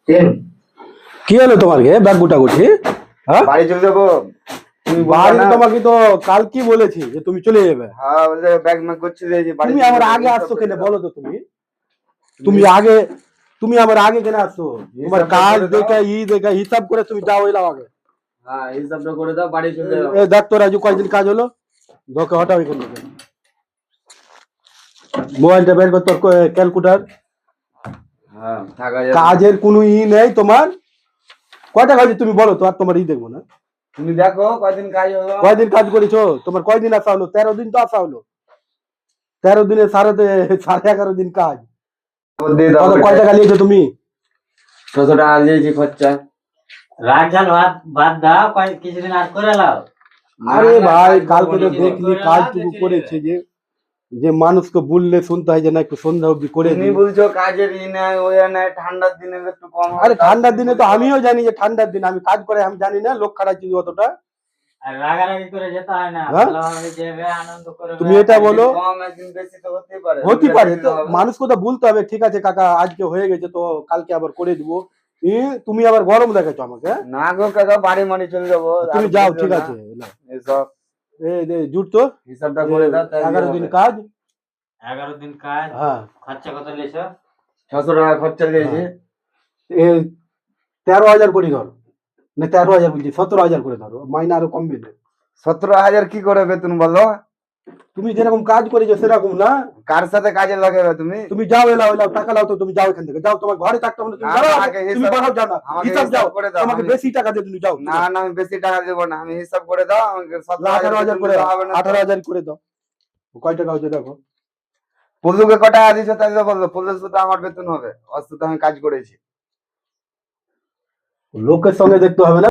কি হলো তোমার গে ব্যাগ গুটাগুটি? হ্যাঁ, বাড়ি চলে যাবো। তুমি বাড়ি তোমাকে তো কাল কি বলেছি যে তুমি চলে যাবে। হ্যাঁ বলছে ব্যাগ ম্যাগ করছি যে বাড়ি তুমি চলে আমার যাবো, আগে এইসব আসছো করে কেন দাও। বলো তো? তুমি আগে তুমি আমার আগে কেন আসছো? তোমার হিসাবটা কাজ করে দাও। দেখে দেখে হিসাব করে তুমি যাও এলাম আগে। হ্যাঁ হিসাবটা করে দাও, বাড়ি চলে যাবো। এ দেখ তো রাজু, কয়দিন কাজ হলো? ধোকে হটাও এখান থেকে। মোবাইলটা বের কর, তোর ক্যালকুলেটর। হ্যাঁ থাকা যাবে। কাজের কোনো নেই তোমার। কয়টা কাজ তুমি বলো তো, আর তোমার দেখবো না। তুমি দেখো কয়দিন কাজ হলো। কয়দিন কাজ করেছো? তোমার কয়দিন আসা হলো? 13 দিন তো আসা হলো। 13 দিনে 11.5 দিন কাজ। দিয়ে দাও। কয় টাকা নিয়েছো তুমি? 600 টাকা দিয়েছি খরচা। রাজাল বাদ দাও, কিছুদিন আর করে লাও। আরে না, ভাই, কাজ কালকে তো করবো না। দেখলি কাজটুকু করেছে যে যে মানুষকে বললে শুনতে হয় যে না একটু সন্ধ্যা অব্দি করে তুমি দিই। বলছো কাজের নাই ওই নাই, ঠান্ডার দিনে একটু কম হবে। আরে ঠান্ডার দিনে তো আমিও জানি যে ঠান্ডার দিনে আমি কাজ করে, আমি জানি না লোক খাটাচ্ছি অতটা। আর রাগারাগি করে যেতে হয় না, হ্যাঁ? ভালোভাবে যাবে, আনন্দ করবে। তুমি এটা বলো। কম একদিন বেশি তো হতেই পারে। হতে পারে তো, হবে। মানুষকে তো বলতে হবে ঠিক আছে কাকা আজকে হয়ে গেছে তো কালকে আবার করে দিব। তুমি আবার গরম দেখাচ্ছ আমাকে, হ্যাঁ? না গো কাকা, বাড়ি মানি চলে যাবো। তুমি আর যাও, বলছো ঠিক না। আছে। নাও। এসব জুট তো হিসাবটা করে দাও। 11 দিন কাজ। 11 দিন কাজ। হ্যাঁ, খরচা কত নিয়েছো? 600 টাকা খরচা দিয়েছি। এ 13,000 করে ধরো, না 13,000 বলছি, 17,000 করে ধরো, মাইনে আরো কমবে না। 17,000 কি করে বেতন বলো? তুমি যেরকম কাজ করেছো সেরকম না। কার সাথে কাজে লাগাবে তুমি? তুমি যাও, এলাও টাকা লাও তো, তুমি যাও এখান থেকে, যাও। তোমার ঘরে থাকতে হবে না, তুমি না, যাও আগে। আমাকে তুমি হিসাব- বাড়াও, যাও না, আমাকে হিসাব যাও। হিসাব করে দাও। তোমাকে বেশি টাকা দিয়ে তুমি যাও। না না, আমি বেশি টাকা দেবো না, আমি হিসাব করে দাও। আমাকে 18,000 করে দাও, হবে না। 18,000 করে দাও। কয় টাকা হচ্ছে দেখো। পল্লুকে কটা দিয়েছো তাই তো বললো। পল্লুর সাথে আমার বেতন হবে, ওর সাথে আমি কাজ করেছি। লোকের সঙ্গে দেখতে হবে না।